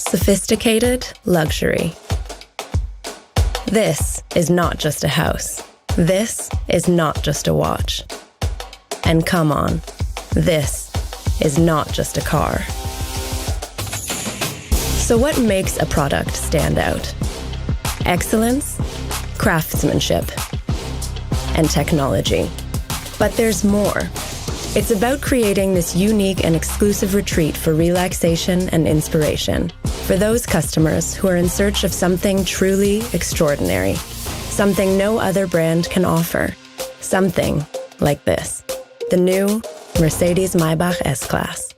Sophisticated luxury. This is not just a house. This is not just a watch. And come on, this is not just a car. So what makes a product stand out? Excellence, craftsmanship, and technology. But there's more. It's about creating this unique and exclusive retreat for relaxation and inspiration for those customers who are in search of something truly extraordinary, something no other brand can offer, something like this, the new Mercedes-Maybach S-Class.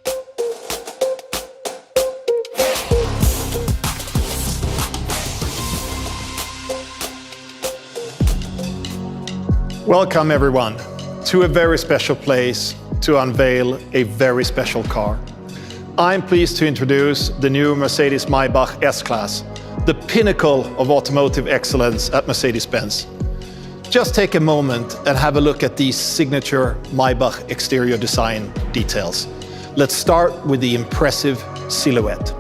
Welcome everyone to a very special place to unveil a very special car. I'm pleased to introduce the new Mercedes-Maybach S-Class, the pinnacle of automotive excellence at Mercedes-Benz. Just take a moment and have a look at these signature Maybach exterior design details. Let's start with the impressive silhouette.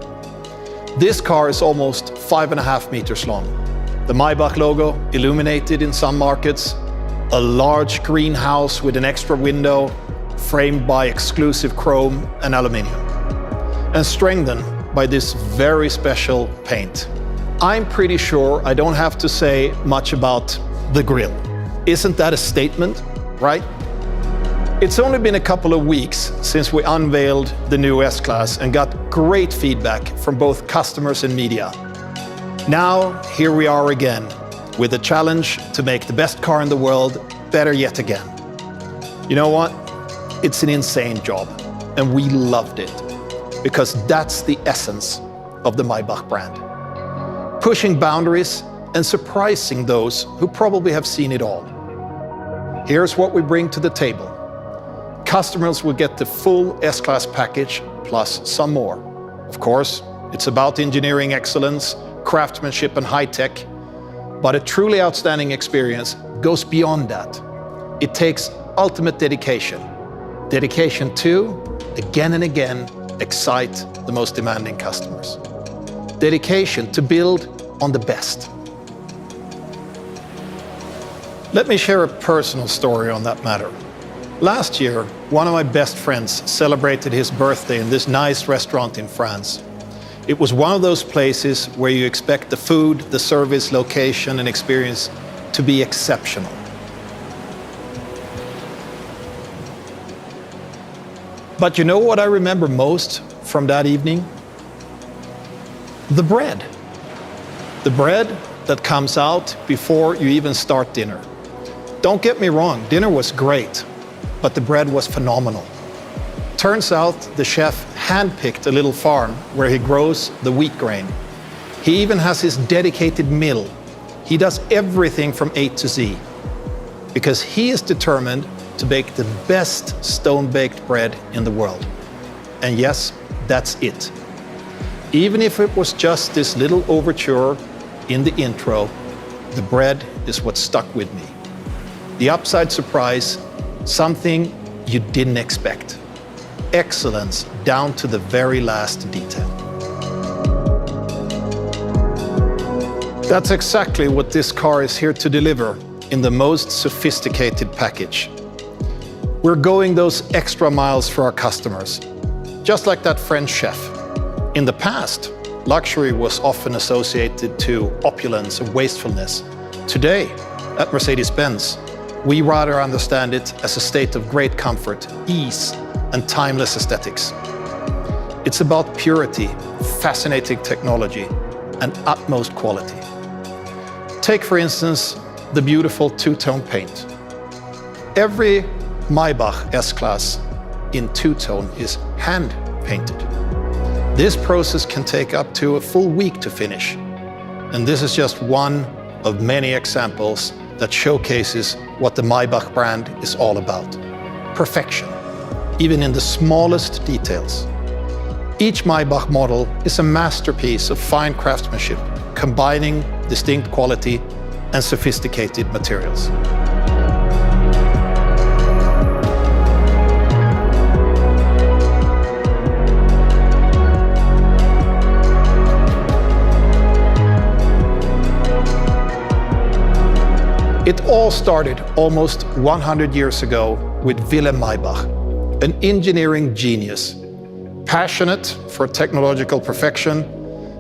This car is almost 5.5 meters long. The Maybach logo illuminated in some markets, a large greenhouse with an extra window framed by exclusive chrome and aluminium, and strengthened by this very special paint. I'm pretty sure I don't have to say much about the grille. Isn't that a statement, right? It's only been a couple of weeks since we unveiled the new S-Class and got great feedback from both customers and media. Now, here we are again, with a challenge to make the best car in the world better yet again. You know what? It's an insane job, and we loved it, because that's the essence of the Maybach brand. Pushing boundaries and surprising those who probably have seen it all. Here's what we bring to the table. Customers will get the full S-Class package plus some more. Of course, it's about engineering excellence, craftsmanship and high-tech, but a truly outstanding experience goes beyond that. It takes ultimate dedication. Dedication to, again and again, excite the most demanding customers. Dedication to build on the best. Let me share a personal story on that matter. Last year, one of my best friends celebrated his birthday in this nice restaurant in France. It was one of those places where you expect the food, the service, location, and experience to be exceptional. But you know what I remember most from that evening? The bread. The bread that comes out before you even start dinner. Don't get me wrong, dinner was great, but the bread was phenomenal. Turns out the chef handpicked a little farm where he grows the wheat grain. He even has his dedicated mill. He does everything from A to Z, because he is determined to bake the best stone-baked bread in the world. And yes, that's it. Even if it was just this little overture in the intro, the bread is what stuck with me. The upside surprise, something you didn't expect. Excellence down to the very last detail. That's exactly what this car is here to deliver in the most sophisticated package. We're going those extra miles for our customers, just like that French chef. In the past, luxury was often associated to opulence and wastefulness. Today, at Mercedes-Benz, we rather understand it as a state of great comfort, ease, and timeless aesthetics. It's about purity, fascinating technology, and utmost quality. Take, for instance, the beautiful two-tone paint. Every Maybach S-Class in two-tone is hand-painted. This process can take up to a full week to finish. And this is just one of many examples that showcases what the Maybach brand is all about. Perfection, even in the smallest details. Each Maybach model is a masterpiece of fine craftsmanship, combining distinct quality and sophisticated materials. It all started almost 100 years ago with Wilhelm Maybach, an engineering genius, passionate for technological perfection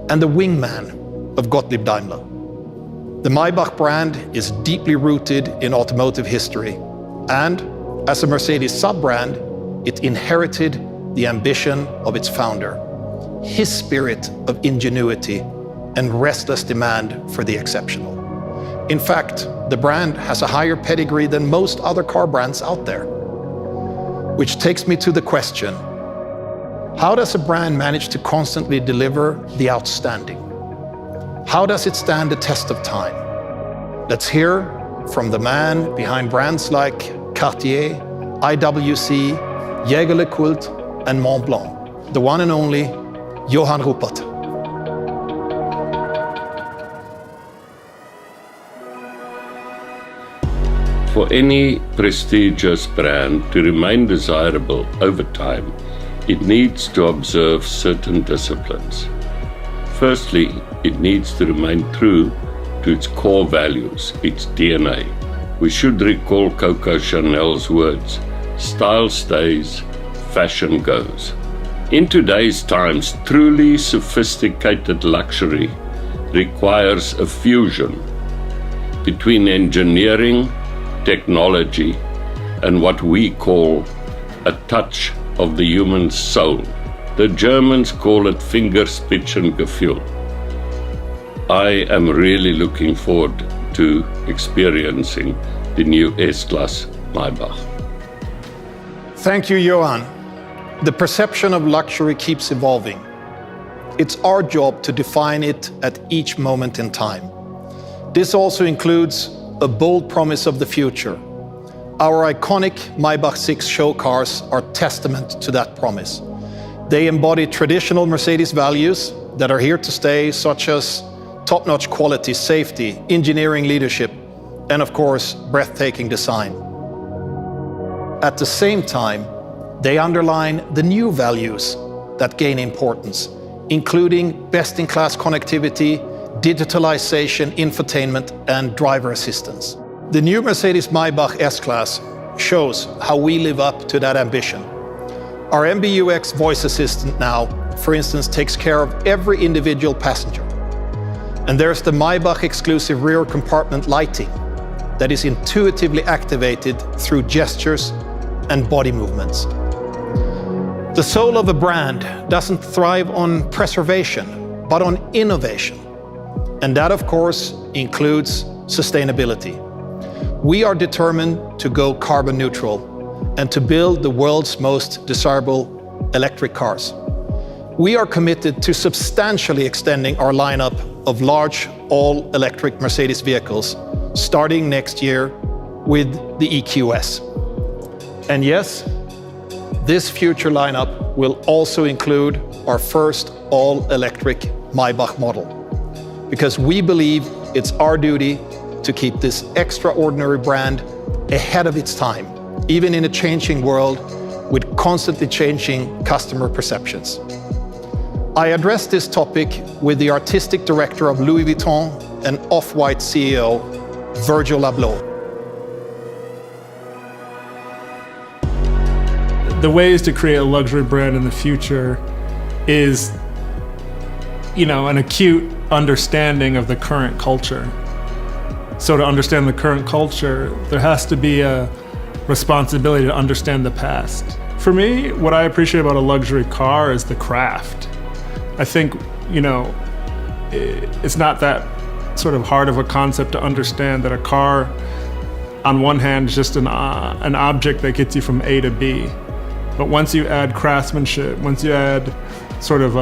and the wingman of Gottlieb Daimler. The Maybach brand is deeply rooted in automotive history, and as a Mercedes sub-brand, it inherited the ambition of its founder, his spirit of ingenuity and restless demand for the exceptional. In fact, the brand has a higher pedigree than most other car brands out there. Which takes me to the question, how does a brand manage to constantly deliver the outstanding? How does it stand the test of time? Let's hear from the man behind brands like Cartier, IWC, Jaeger-LeCoultre and Mont Blanc, the one and only Johann Rupert. For any prestigious brand to remain desirable over time, it needs to observe certain disciplines. Firstly, it needs to remain true to its core values, its DNA. We should recall Coco Chanel's words, "Style stays, fashion goes." In today's times, truly sophisticated luxury requires a fusion between engineering, technology, and what we call a touch of the human soul. The Germans call it Fingerspitzengefühl. I am really looking forward to experiencing the new S-Class Maybach. Thank you, Johann. The perception of luxury keeps evolving. It's our job to define it at each moment in time. This also includes a bold promise of the future. Our iconic Maybach 6 show cars are testament to that promise. They embody traditional Mercedes values that are here to stay, such as top-notch quality, safety, engineering leadership, and of course, breathtaking design. At the same time, they underline the new values that gain importance, including best-in-class connectivity, digitalization, infotainment, and driver assistance. The new Mercedes-Maybach S-Class shows how we live up to that ambition. Our MBUX voice assistant now, for instance, takes care of every individual passenger. And there's the Maybach exclusive rear compartment lighting that is intuitively activated through gestures and body movements. The soul of a brand doesn't thrive on preservation, but on innovation. And that, of course, includes sustainability. We are determined to go carbon neutral and to build the world's most desirable electric cars. We are committed to substantially extending our lineup of large all-electric Mercedes vehicles starting next year with the EQS. And yes, this future lineup will also include our first all-electric Maybach model, because we believe it's our duty to keep this extraordinary brand ahead of its time, even in a changing world with constantly changing customer perceptions. I addressed this topic with the artistic director of Louis Vuitton and Off-White CEO, Virgil Abloh. The ways to create a luxury brand in the future is, an acute understanding of the current culture. So to understand the current culture, there has to be a responsibility to understand the past. For me, what I appreciate about a luxury car is the craft. I think, it's not that sort of hard of a concept to understand that a car, on one hand, is just an object that gets you from A to B. But once you add craftsmanship, once you add sort of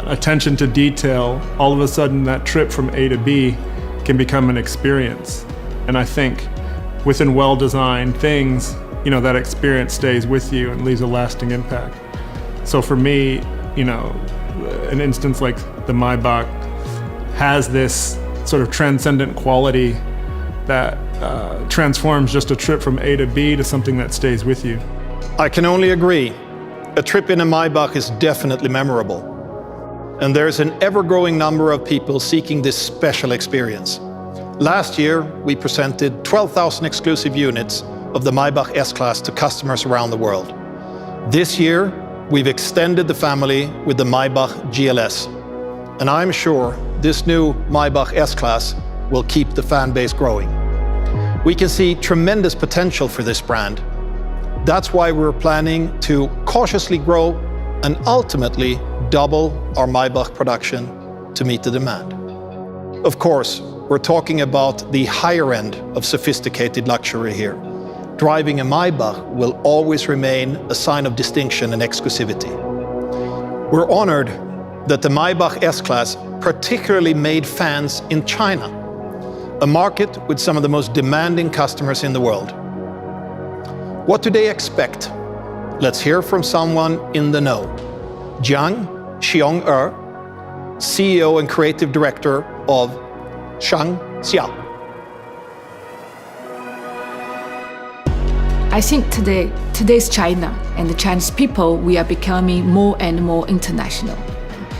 attention to detail, all of a sudden that trip from A to B can become an experience. And I think within well-designed things, that experience stays with you and leaves a lasting impact. So for me, an instance like the Maybach has this sort of transcendent quality that transforms just a trip from A to B to something that stays with you. I can only agree. A trip in a Maybach is definitely memorable. And there's an ever-growing number of people seeking this special experience. Last year, we presented 12,000 exclusive units of the Maybach S-Class to customers around the world. This year, we've extended the family with the Maybach GLS. And I'm sure this new Maybach S-Class will keep the fan base growing. We can see tremendous potential for this brand. That's why we're planning to cautiously grow and ultimately double our Maybach production to meet the demand. Of course, we're talking about the higher end of sophisticated luxury here. Driving a Maybach will always remain a sign of distinction and exclusivity. We're honored that the Maybach S-Class particularly made fans in China, a market with some of the most demanding customers in the world. What do they expect? Let's hear from someone in the know. Jiang Qiong Er, CEO and Creative Director of Jiang Qiong Er. I think today's China and the Chinese people, we are becoming more and more international.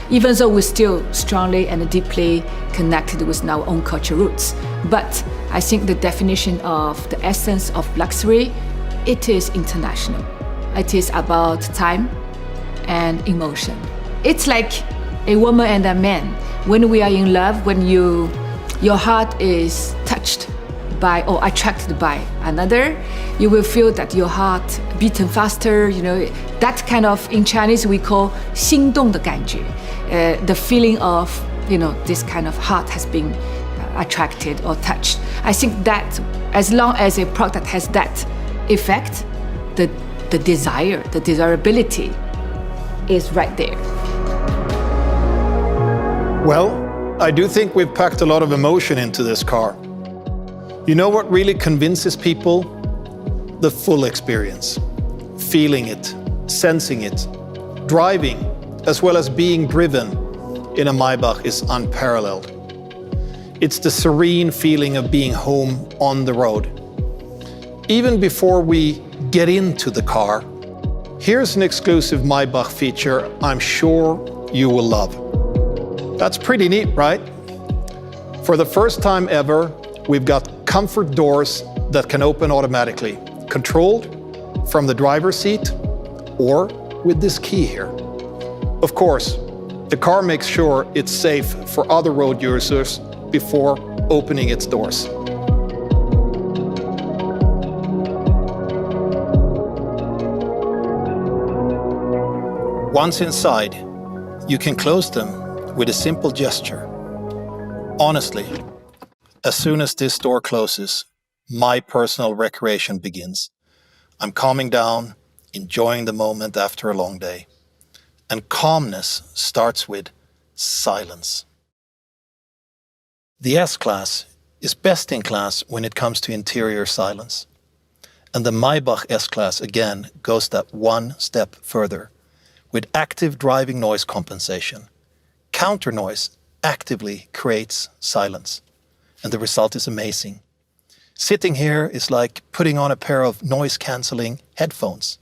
Even though we're still strongly and deeply connected with our own cultural roots. But I think the definition of the essence of luxury, it is international. It is about time and emotion. It's like a woman and a man. When we are in love, when your heart is touched by or attracted by another, you will feel that your heart beating faster. You know, that kind of, in Chinese we call 心动的感觉. The feeling of, you know, this kind of heart has been attracted or touched. I think that as long as a product has that effect, the desire, the desirability is right there. Well, I do think we've packed a lot of emotion into this car. You know what really convinces people? The full experience. Feeling it, sensing it, driving, as well as being driven in a Maybach is unparalleled. It's the serene feeling of being home on the road. Even before we get into the car, here's an exclusive Maybach feature I'm sure you will love. That's pretty neat, right? For the first time ever, we've got comfort doors that can open automatically, controlled from the driver's seat or with this key here. Of course, the car makes sure it's safe for other road users before opening its doors. Once inside, you can close them with a simple gesture. Honestly, as soon as this door closes, my personal recreation begins. I'm calming down, enjoying the moment after a long day. And calmness starts with silence. The S-Class is best in class when it comes to interior silence. And the Maybach S-Class again goes that one step further with active driving noise compensation. Counter noise actively creates silence, and the result is amazing. Sitting here is like putting on a pair of noise-canceling headphones.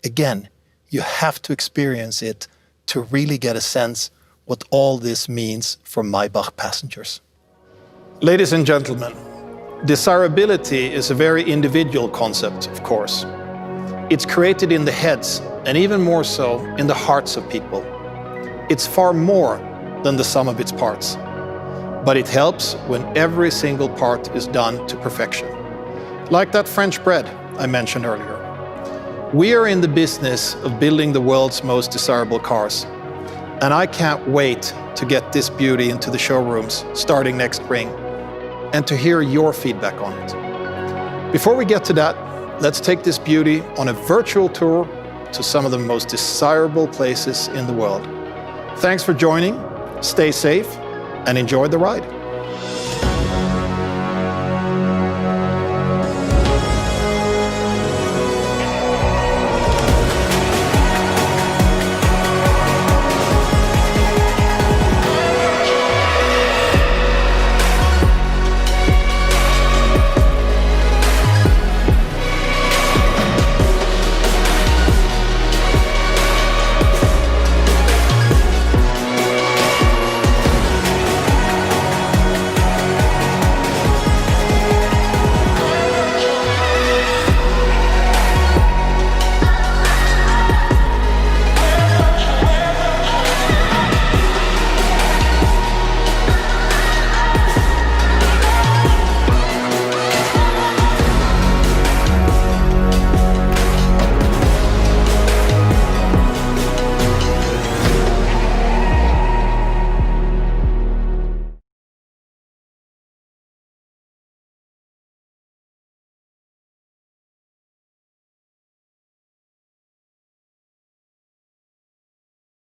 Again, you have to experience it to really get a sense what all this means for Maybach passengers. Ladies and gentlemen, desirability is a very individual concept, of course. It's created in the heads, and even more so in the hearts of people. It's far more than the sum of its parts. But it helps when every single part is done to perfection. Like that French bread I mentioned earlier. We are in the business of building the world's most desirable cars. And I can't wait to get this beauty into the showrooms starting next spring and to hear your feedback on it. Before we get to that, let's take this beauty on a virtual tour to some of the most desirable places in the world. Thanks for joining, stay safe, and enjoy the ride.